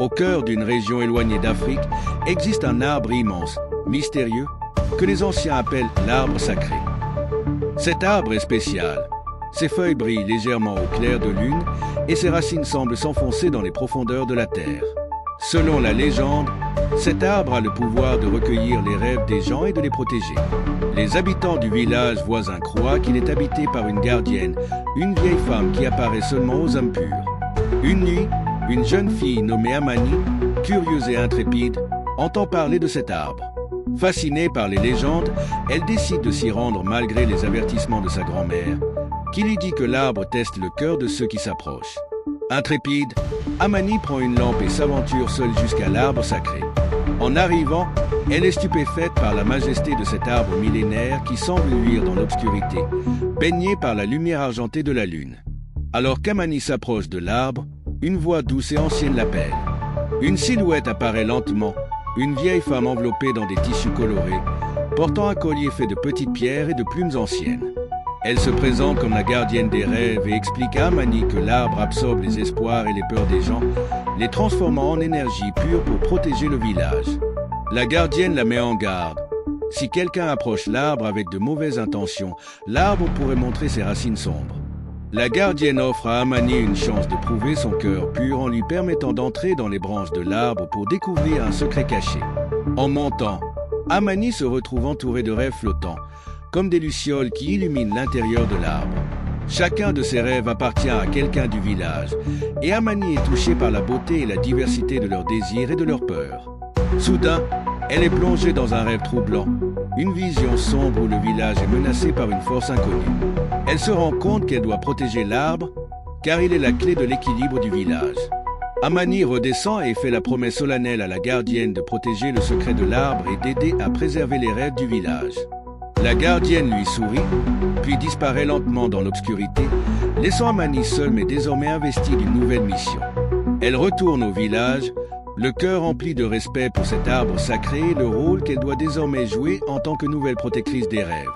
Au cœur d'une région éloignée d'Afrique, existe un arbre immense, mystérieux, que les anciens appellent l'arbre sacré. Cet arbre est spécial. Ses feuilles brillent légèrement au clair de lune et ses racines semblent s'enfoncer dans les profondeurs de la terre. Selon la légende, cet arbre a le pouvoir de recueillir les rêves des gens et de les protéger. Les habitants du village voisin croient qu'il est habité par une gardienne, une vieille femme qui apparaît seulement aux hommes purs. Une nuit, une jeune fille nommée Amani, curieuse et intrépide, entend parler de cet arbre. Fascinée par les légendes, elle décide de s'y rendre malgré les avertissements de sa grand-mère, qui lui dit que l'arbre teste le cœur de ceux qui s'approchent. Intrépide, Amani prend une lampe et s'aventure seule jusqu'à l'arbre sacré. En arrivant, elle est stupéfaite par la majesté de cet arbre millénaire qui semble luire dans l'obscurité, baigné par la lumière argentée de la lune. Alors qu'Amani s'approche de l'arbre, une voix douce et ancienne l'appelle. Une silhouette apparaît lentement, une vieille femme enveloppée dans des tissus colorés, portant un collier fait de petites pierres et de plumes anciennes. Elle se présente comme la gardienne des rêves et explique à Amani que l'arbre absorbe les espoirs et les peurs des gens, les transformant en énergie pure pour protéger le village. La gardienne la met en garde. Si quelqu'un approche l'arbre avec de mauvaises intentions, l'arbre pourrait montrer ses racines sombres. La gardienne offre à Amani une chance de prouver son cœur pur en lui permettant d'entrer dans les branches de l'arbre pour découvrir un secret caché. En montant, Amani se retrouve entourée de rêves flottants, comme des lucioles qui illuminent l'intérieur de l'arbre. Chacun de ces rêves appartient à quelqu'un du village, et Amani est touchée par la beauté et la diversité de leurs désirs et de leurs peurs. Soudain, elle est plongée dans un rêve troublant, une vision sombre où le village est menacé par une force inconnue. Elle se rend compte qu'elle doit protéger l'arbre, car il est la clé de l'équilibre du village. Amani redescend et fait la promesse solennelle à la gardienne de protéger le secret de l'arbre et d'aider à préserver les rêves du village. La gardienne lui sourit, puis disparaît lentement dans l'obscurité, laissant Amani seule mais désormais investie d'une nouvelle mission. Elle retourne au village, le cœur rempli de respect pour cet arbre sacré et le rôle qu'elle doit désormais jouer en tant que nouvelle protectrice des rêves.